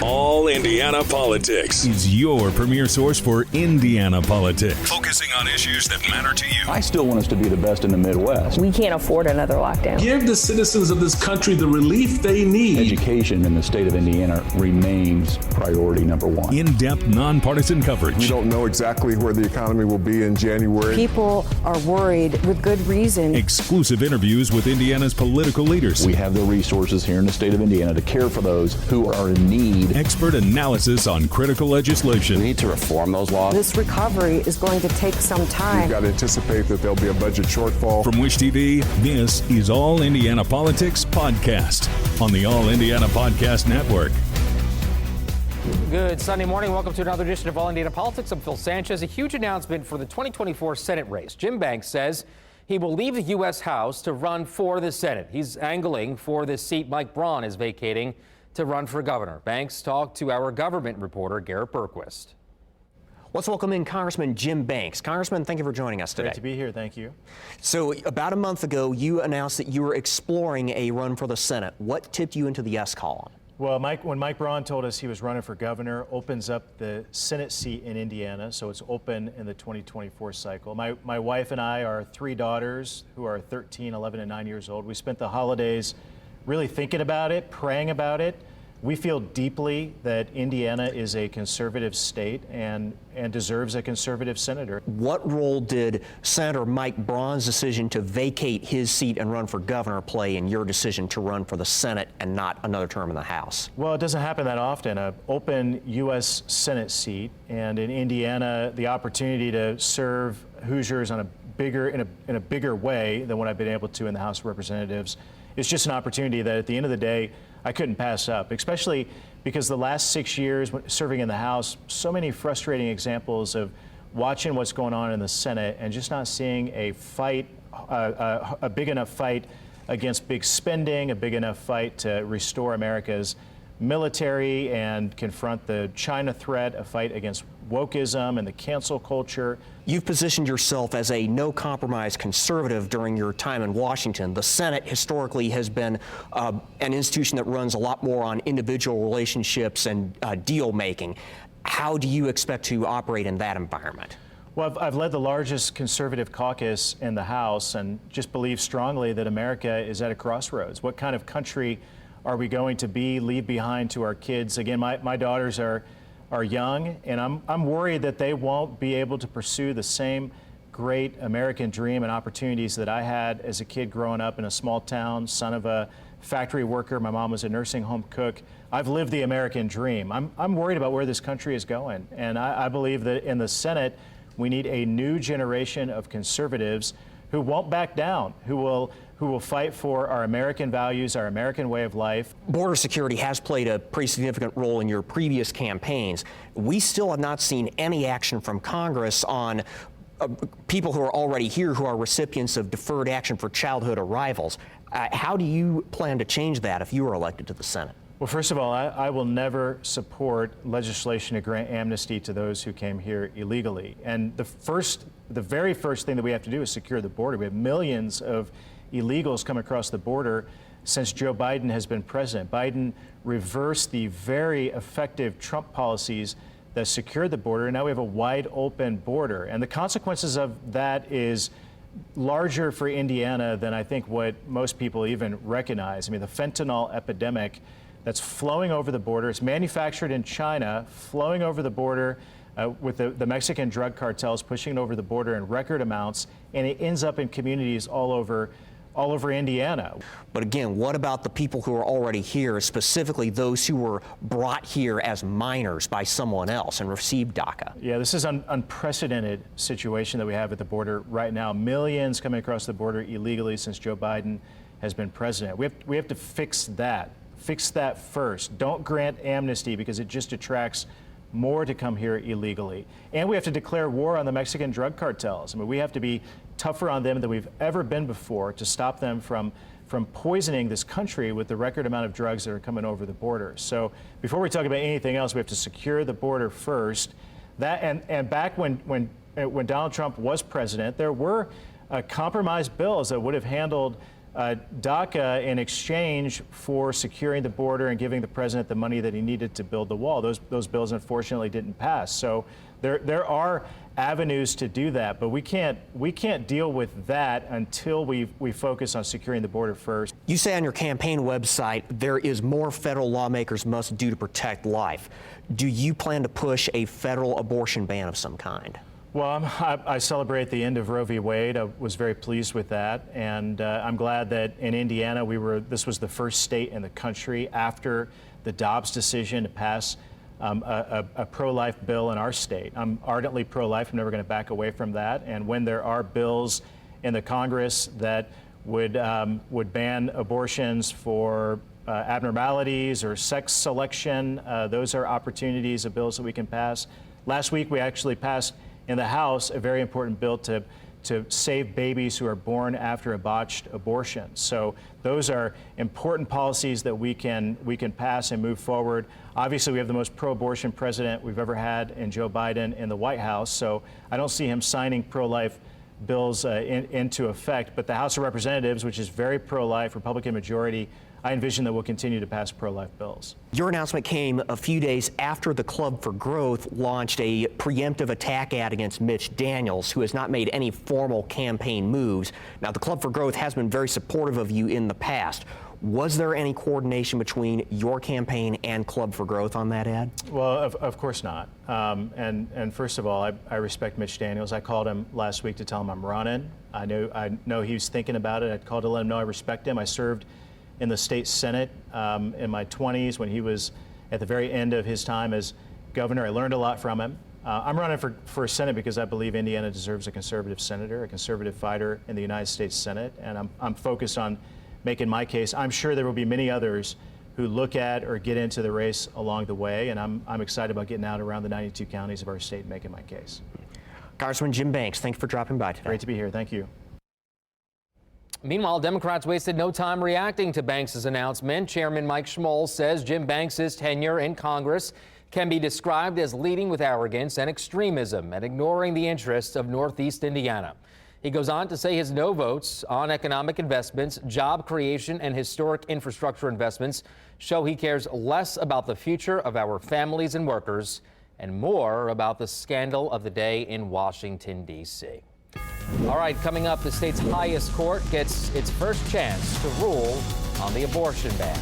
All Indiana Politics is your premier source for Indiana politics, focusing on issues that matter to you. I still want us to be the best in the Midwest. We can't afford another lockdown. Give the citizens of this country the relief they need. Education in the state of Indiana remains priority number one. In-depth, nonpartisan coverage. We don't know exactly where the economy will be in January. People are worried with good reason. Exclusive interviews with Indiana's political leaders. We have the resources here in the state of Indiana to care for those who are in need. Expert analysis on critical legislation. We need to reform those laws. This recovery is going to take some time. We've got to anticipate that there'll be a budget shortfall. From Wish TV, this is All Indiana Politics Podcast on the All Indiana Podcast Network. Good Sunday morning. Welcome to another edition of All Indiana Politics. I'm Phil Sanchez. A huge announcement for the 2024 Senate race. Jim Banks says he will leave the U.S. House to run for the Senate. He's angling for the seat Mike Braun is vacating to run for governor. Banks talked to our government reporter, Garrett Berquist. Let's welcome in Congressman Jim Banks. Congressman, thank you for joining us today. Great to be here. Thank you. So about a month ago, you announced that you were exploring a run for the Senate. What tipped you into the yes column? Well, when Mike Braun told us he was running for governor, opens up the Senate seat in Indiana, so it's open in the 2024 cycle. My wife and I, our three daughters, who are 13, 11, and 9 years old, we spent the holidays really thinking about it, praying about it. We feel deeply that Indiana is a conservative state and deserves a conservative senator. What role did Senator Mike Braun's decision to vacate his seat and run for governor play in your decision to run for the Senate and not another term in the House? Well, it doesn't happen that often. An open U.S. Senate seat, and in Indiana, the opportunity to serve Hoosiers on in a bigger way than what I've been able to in the House of Representatives. It's just an opportunity that at the end of the day, I couldn't pass up, especially because the last 6 years serving in the House, so many frustrating examples of watching what's going on in the Senate and just not seeing a fight, a big enough fight against big spending, a big enough fight to restore America's military and confront the China threat, a fight against wokeism and the cancel culture. You've positioned yourself as a no-compromise conservative during your time in Washington. The Senate historically has been an institution that runs a lot more on individual relationships and deal-making. How do you expect to operate in that environment? Well, I've led the largest conservative caucus in the House and just believe strongly that America is at a crossroads. What kind of country are we going to leave behind to our kids? Again, my daughters are young, and I'm worried that they won't be able to pursue the same great American dream and opportunities that I had as a kid growing up in a small town, son of a factory worker. My mom was a nursing home cook. I've lived the American dream. I'm worried about where this country is going, and I believe that in the Senate, we need a new generation of conservatives who won't back down, who will fight for our American values, our American way of life. Border security has played a pretty significant role in your previous campaigns. We still have not seen any action from Congress on people who are already here who are recipients of deferred action for childhood arrivals. How do you plan to change that if you are elected to the Senate? Well, first of all, I will never support legislation to grant amnesty to those who came here illegally. And the very first thing that we have to do is secure the border. We have millions of illegals come across the border since Joe Biden has been president. Biden reversed the very effective Trump policies that secured the border, and now we have a wide open border. And the consequences of that is larger for Indiana than I think what most people even recognize. I mean, the fentanyl epidemic that's flowing over the border, it's manufactured in China, flowing over the border with the Mexican drug cartels pushing it over the border in record amounts, and it ends up in communities all over Indiana. But again, what about the people who are already here, specifically those who were brought here as minors by someone else and received DACA? Yeah, this is an unprecedented situation that we have at the border right now. Millions coming across the border illegally since Joe Biden has been president. We have to fix that. Fix that first. Don't grant amnesty because it just attracts more to come here illegally. And we have to declare war on the Mexican drug cartels. I mean, we have to be tougher on them than we've ever been before to stop them from poisoning this country with the record amount of drugs that are coming over the border. So before we talk about anything else, we have to secure the border first. That and back when Donald Trump was president, there were compromise bills that would have handled DACA in exchange for securing the border and giving the president the money that he needed to build the wall. Those bills unfortunately didn't pass. So there are avenues to do that, but we can't deal with that until we focus on securing the border first. You say on your campaign website there is more federal lawmakers must do to protect life. Do you plan to push a federal abortion ban of some kind? Well, I celebrate the end of Roe v. Wade. I was very pleased with that, and I'm glad that in Indiana this was the first state in the country after the Dobbs decision to pass a pro-life bill in our state. I'm ardently pro-life. I'm never going to back away from that. And when there are bills in the Congress that would ban abortions for abnormalities or sex selection, those are opportunities of bills that we can pass. Last week, we actually passed in the House a very important bill to save babies who are born after a botched abortion. So those are important policies that we can pass and move forward. Obviously, we have the most pro-abortion president we've ever had in Joe Biden in the White House. So I don't see him signing pro-life bills into effect. But the House of Representatives, which is very pro-life, Republican majority, I envision that we'll continue to pass pro-life bills. Your announcement came a few days after the Club for Growth launched a preemptive attack ad against Mitch Daniels, who has not made any formal campaign moves. Now, the Club for Growth has been very supportive of you in the past. Was there any coordination between your campaign and Club for Growth on that ad? Well, of course not. And first of all, I respect Mitch Daniels. I called him last week to tell him I'm running. I know he was thinking about it. I called to let him know I respect him. I served in the state Senate in my 20s when he was at the very end of his time as governor. I learned a lot from him. I'm running for Senate because I believe Indiana deserves a conservative senator, a conservative fighter in the United States Senate, and I'm focused on making my case. I'm sure there will be many others who look at or get into the race along the way, and I'm excited about getting out around the 92 counties of our state and making my case. Congressman Jim Banks, thanks for dropping by today. Great to be here. Thank you. Meanwhile, Democrats wasted no time reacting to Banks' announcement. Chairman Mike Schmoll says Jim Banks' tenure in Congress can be described as leading with arrogance and extremism and ignoring the interests of Northeast Indiana. He goes on to say his no votes on economic investments, job creation, and historic infrastructure investments show he cares less about the future of our families and workers and more about the scandal of the day in Washington, D.C. All right, coming up, the state's highest court gets its first chance to rule on the abortion ban.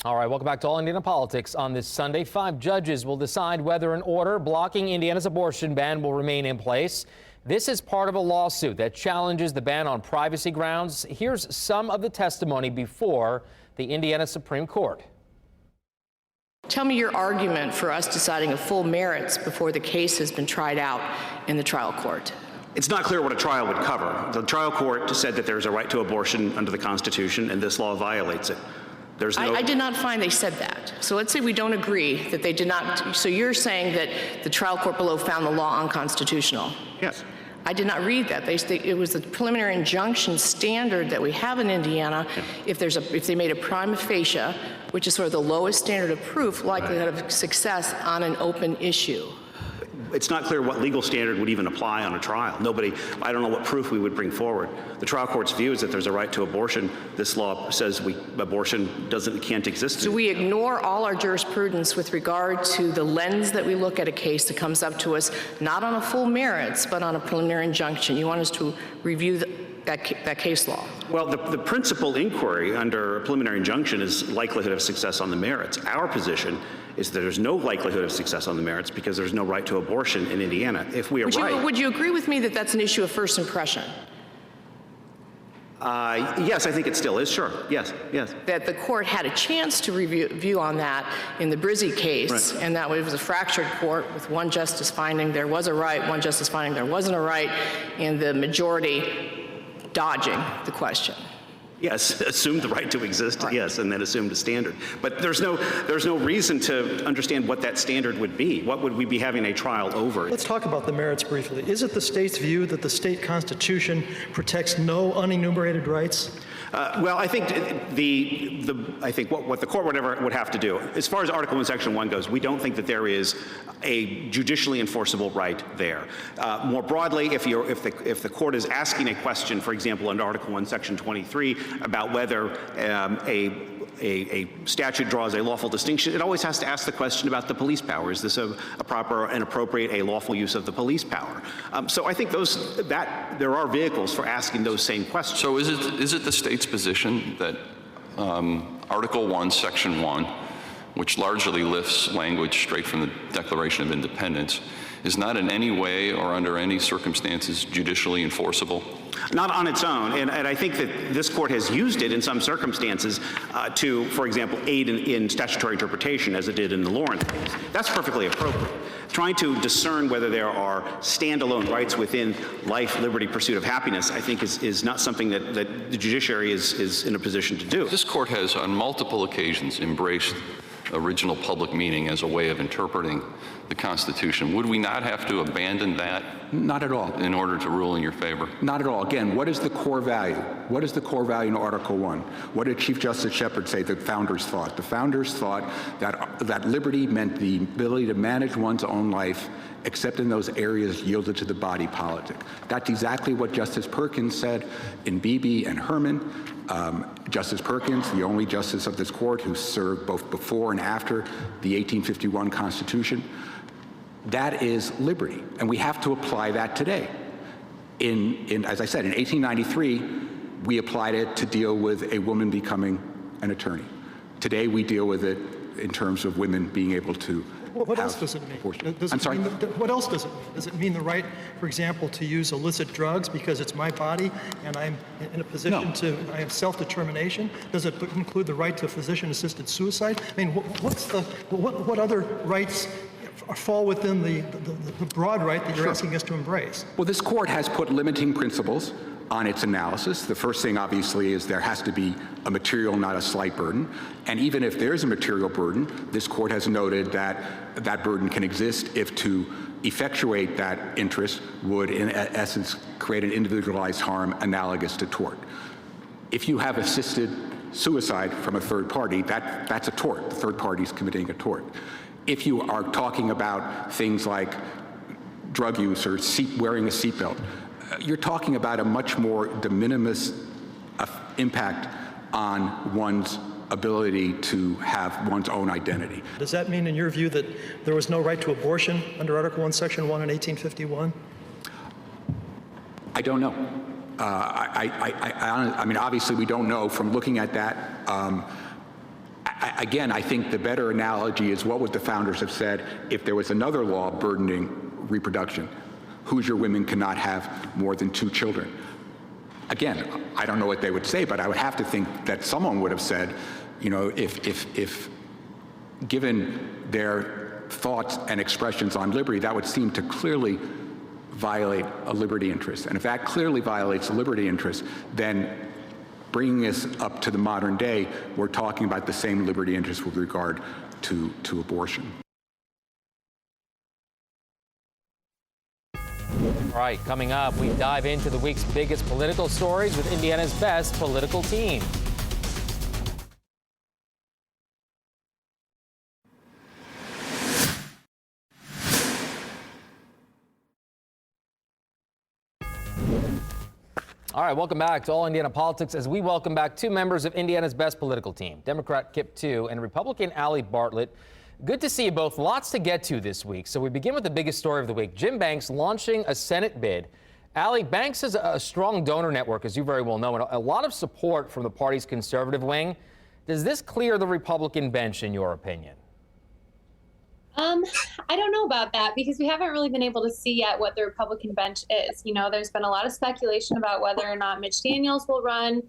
All right, welcome back to All Indiana Politics. On this Sunday, 5 judges will decide whether an order blocking Indiana's abortion ban will remain in place. This is part of a lawsuit that challenges the ban on privacy grounds. Here's some of the testimony before the Indiana Supreme Court. Tell me your argument for us deciding a full merits before the case has been tried out in the trial court. It's not clear what a trial would cover. The trial court said that there's a right to abortion under the Constitution, and this law violates it. I did not find they said that. So let's say we don't agree that they did not. So you're saying that the trial court below found the law unconstitutional? Yes. I did not read that. It was the preliminary injunction standard that we have in Indiana. Yeah. If they made a prima facie, which is sort of the lowest standard of proof, likelihood of success on an open issue. It's not clear what legal standard would even apply on a trial. I don't know what proof we would bring forward. The trial court's view is that there's a right to abortion. This law says abortion can't exist. So we ignore all our jurisprudence with regard to the lens that we look at a case that comes up to us, not on a full merits, but on a preliminary injunction. You want us to review that case law? Well, the principal inquiry under a preliminary injunction is likelihood of success on the merits. Our position is that there's no likelihood of success on the merits because there's no right to abortion in Indiana. If we are would you agree with me that that's an issue of first impression? Yes, I think it still is. Sure. Yes. That the court had a chance to review on that in the Brizzi case, right. And that it was a fractured court with one justice finding there was a right, one justice finding there wasn't a right, and the majority dodging the question. Yes, assumed the right to exist, right. Yes, and then assumed a standard. But there's no reason to understand what that standard would be. What would we be having a trial over? Let's talk about the merits briefly. Is it the state's view that the state constitution protects no unenumerated rights? Well, I think I think what the court would have to do, as far as Article 1, Section 1 goes, we don't think that there is a judicially enforceable right there. More broadly, if the court is asking a question, for example, under Article 1, Section 23, about whether a statute draws a lawful distinction, it always has to ask the question about the police power. Is this a proper and appropriate, a lawful use of the police power? So I think there are vehicles for asking those same questions. So is it the state's position that Article 1, Section 1, which largely lifts language straight from the Declaration of Independence, is not in any way or under any circumstances judicially enforceable? Not on its own, and I think that this court has used it in some circumstances to, for example, aid in statutory interpretation, as it did in the Lawrence case. That's perfectly appropriate. Trying to discern whether there are standalone rights within life, liberty, pursuit of happiness, I think is not something that the judiciary is in a position to do. This court has on multiple occasions embraced original public meaning as a way of interpreting the Constitution. Would we not have to abandon that? Not at all. In order to rule in your favor? Not at all. Again, what is the core value? What is the core value in Article 1? What did Chief Justice Shepard say the founders thought? The founders thought that liberty meant the ability to manage one's own life except in those areas yielded to the body politic. That's exactly what Justice Perkins said in Beebe and Herman. Justice Perkins, the only justice of this court who served both before and after the 1851 Constitution. That is liberty, and we have to apply that today. As I said, in 1893, we applied it to deal with a woman becoming an attorney. Today, we deal with it in terms of women being able to What else does it mean? I'm sorry? What else does it mean? Does it mean the right, for example, to use illicit drugs because it's my body and I'm in a position I have self-determination? Does it include the right to physician-assisted suicide? I mean, what other rights fall within the broad right that you're asking us to embrace? Well, this court has put limiting principles on its analysis. The first thing, obviously, is there has to be a material, not a slight burden. And even if there is a material burden, this court has noted that that burden can exist if to effectuate that interest would, in essence, create an individualized harm analogous to tort. If you have assisted suicide from a third party, that's a tort. The third party is committing a tort. If you are talking about things like drug use or wearing a seatbelt, you're talking about a much more de minimis impact on one's ability to have one's own identity. Does that mean, in your view, that there was no right to abortion under Article 1, Section 1 in 1851? I don't know. I mean, obviously, we don't know from looking at that. Again, I think the better analogy is what would the founders have said if there was another law burdening reproduction? Hoosier women cannot have more than 2 children. Again, I don't know what they would say, but I would have to think that someone would have said, you know, if given their thoughts and expressions on liberty, that would seem to clearly violate a liberty interest. And if that clearly violates a liberty interest, then bringing us up to the modern day, we're talking about the same liberty interest with regard to abortion. All right, coming up, we dive into the week's biggest political stories with Indiana's best political team. All right, welcome back to All Indiana Politics as we welcome back 2 members of Indiana's best political team, Democrat Kip Two and Republican Allie Bartlett. Good to see you both. Lots to get to this week. So we begin with the biggest story of the week. Jim Banks launching a Senate bid. Allie, Banks has a strong donor network, as you very well know, and a lot of support from the party's conservative wing. Does this clear the Republican bench, in your opinion? I don't know about that because we haven't really been able to see yet what the Republican bench is. You know, there's been a lot of speculation about whether or not Mitch Daniels will run.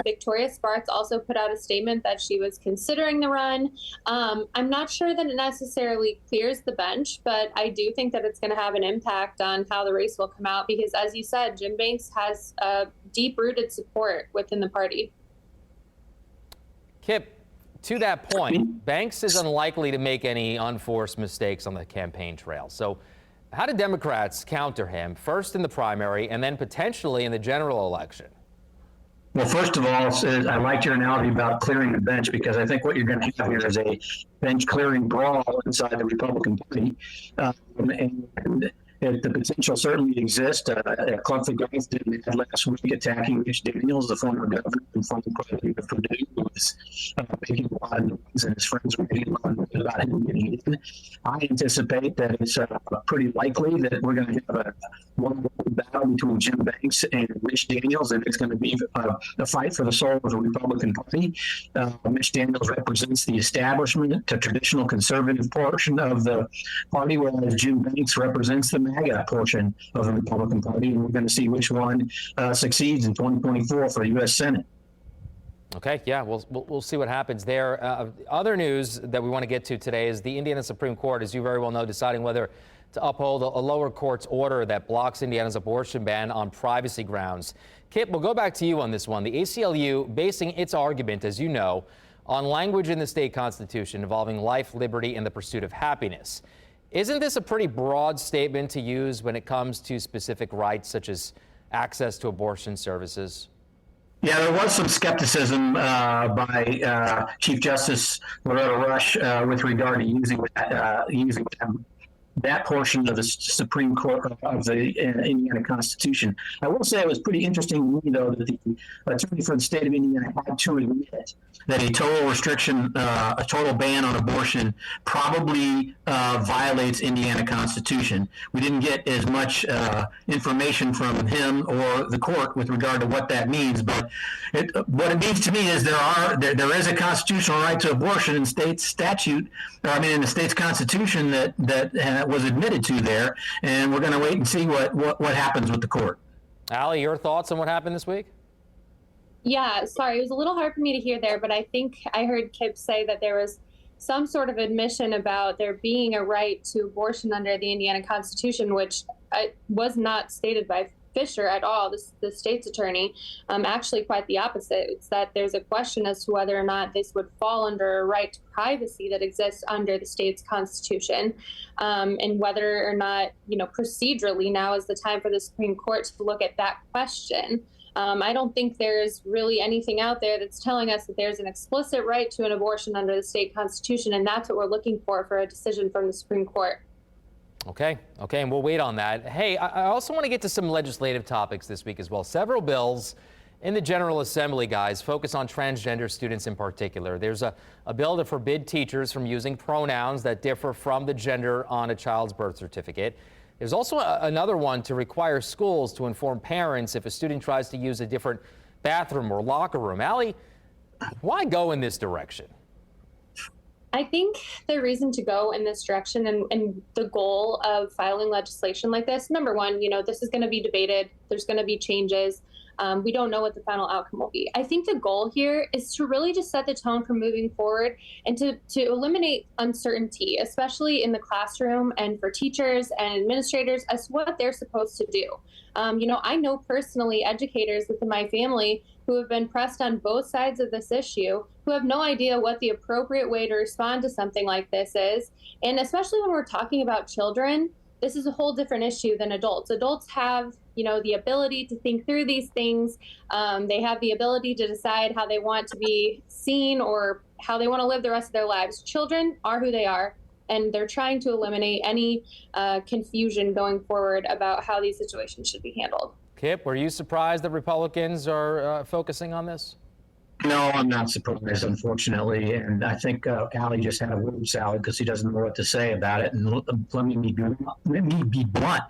Victoria Sparks also put out a statement that she was considering the run. I'm not sure that it necessarily clears the bench, but I do think that it's going to have an impact on how the race will come out because, as you said, Jim Banks has deep-rooted support within the party. Kip, to that point, Banks is unlikely to make any unforced mistakes on the campaign trail. So how do Democrats counter him, first in the primary and then potentially in the general election? Well, first of all, I liked your analogy about clearing the bench, because I think what you're going to have here is a bench clearing brawl inside the Republican Party. And the potential certainly exists. Clumsy Golf did last week attacking Mitch Daniels, the former governor and former president of Purdue, who was making a lot of noise, and his friends were making a lot of noise about him getting in. I anticipate that it's pretty likely that we're going to have a one battle between Jim Banks and Mitch Daniels, and it's going to be a fight for the soul of the Republican Party. Mitch Daniels represents the establishment, the traditional conservative portion of the party, whereas Jim Banks represents the MAGA portion of the Republican Party, and we're going to see which one succeeds in 2024 for the U.S. Senate. Okay, yeah, we'll see what happens there. Other news that we want to get to today is the Indiana Supreme Court, as you very well know, deciding whether to uphold a lower court's order that blocks Indiana's abortion ban on privacy grounds. Kip, we'll go back to you on this one. The ACLU basing its argument, as you know, on language in the state constitution involving life, liberty, and the pursuit of happiness. Isn't this a pretty broad statement to use when it comes to specific rights such as access to abortion services? Yeah, there was some skepticism by Chief Justice Loretta Rush with regard to using that portion of the Supreme Court of the Indiana Constitution. I will say it was pretty interesting to me, though, that the attorney for the state of Indiana had to admit that a total restriction, a total ban on abortion probably violates Indiana Constitution. We didn't get as much information from him or the court with regard to what that means, but what it means to me is there is a constitutional right to abortion in state statute, in the state's constitution that was admitted to there, and we're going to wait and see what happens with the court. Allie, your thoughts on what happened this week? Yeah, sorry, it was a little hard for me to hear there, but I think I heard Kip say that there was some sort of admission about there being a right to abortion under the Indiana Constitution, which was not stated by Fisher at all, the state's attorney. Actually, quite the opposite. It's that there's a question as to whether or not this would fall under a right to privacy that exists under the state's constitution, and whether or not, procedurally now is the time for the Supreme Court to look at that question. I don't think there's really anything out there that's telling us that there's an explicit right to an abortion under the state constitution, and that's what we're looking for a decision from the Supreme Court. Okay, and we'll wait on that. Hey, I also want to get to some legislative topics this week as well. Several bills in the General Assembly, guys, focus on transgender students in particular. There's a bill to forbid teachers from using pronouns that differ from the gender on a child's birth certificate. There's also another one to require schools to inform parents if a student tries to use a different bathroom or locker room. Allie, why go in this direction? I think the reason to go in this direction and the goal of filing legislation like this, number one, this is going to be debated. There's going to be changes. We don't know what the final outcome will be. I think the goal here is to really just set the tone for moving forward and to eliminate uncertainty, especially in the classroom and for teachers and administrators as to what they're supposed to do. I know personally educators within my family who have been pressed on both sides of this issue, who have no idea what the appropriate way to respond to something like this is. And especially when we're talking about children, this is a whole different issue than adults. Adults have, the ability to think through these things. They have the ability to decide how they want to be seen or how they want to live the rest of their lives. Children are who they are, and they're trying to eliminate any confusion going forward about how these situations should be handled. Kip, were you surprised that Republicans are focusing on this? No, I'm not surprised, unfortunately. And I think Allie just had a word salad because he doesn't know what to say about it. And let me be blunt.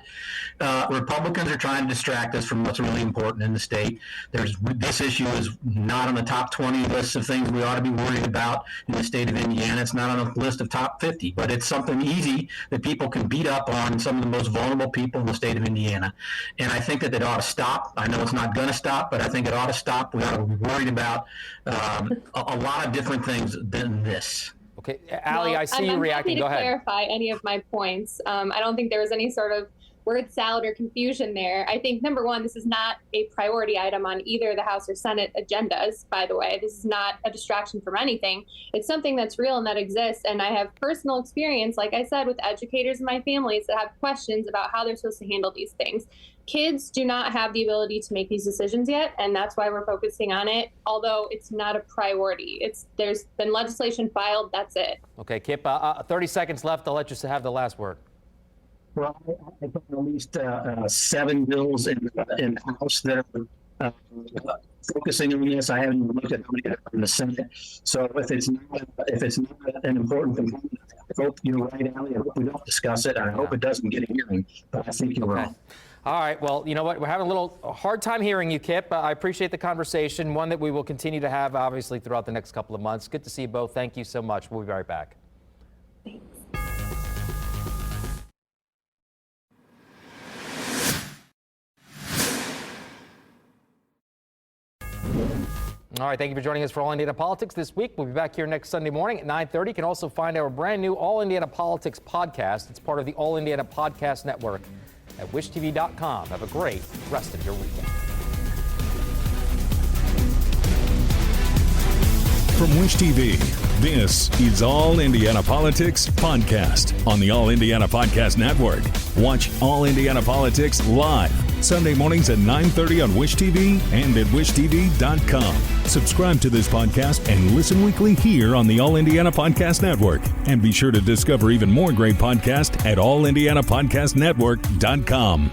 Republicans are trying to distract us from what's really important in the state. This issue is not on the top 20 list of things we ought to be worried about in the state of Indiana. It's not on a list of top 50, but it's something easy that people can beat up on some of the most vulnerable people in the state of Indiana. And I think that it ought to stop. I know it's not going to stop, but I think it ought to stop. We ought to be worried about a lot of different things than this. Okay, Allie, I see you reacting. Go ahead. I'm happy to clarify any of my points. I don't think there was any sort of word salad or confusion there. I think, number one, this is not a priority item on either the House or Senate agendas, by the way. This is not a distraction from anything. It's something that's real and that exists. And I have personal experience, like I said, with educators in my families that have questions about how they're supposed to handle these things. Kids do not have the ability to make these decisions yet, and that's why we're focusing on it, although it's not a priority. There's been legislation filed, that's it. Okay, Kip, 30 seconds left. I'll let you have the last word. Well, I think at least 7 bills in the House that are focusing on this. I haven't even looked at how many are in the Senate. So if it's not an important component, I hope you're right, Allie. I hope we don't discuss it. I hope it doesn't get a hearing, but I think you're wrong. All right. Well, you know what? We're having a little hard time hearing you, Kip. I appreciate the conversation, one that we will continue to have, obviously, throughout the next couple of months. Good to see you both. Thank you so much. We'll be right back. Thanks. All right, thank you for joining us for All Indiana Politics this week. We'll be back here next Sunday morning at 9:30. You can also find our brand new All Indiana Politics podcast. It's part of the All Indiana Podcast Network at wishtv.com. Have a great rest of your weekend. From Wish TV, this is All Indiana Politics Podcast on the All Indiana Podcast Network. Watch All Indiana Politics live Sunday mornings at 9:30 on Wish TV and at wishtv.com. Subscribe to this podcast and listen weekly here on the All Indiana Podcast Network. And be sure to discover even more great podcasts at allindianapodcastnetwork.com.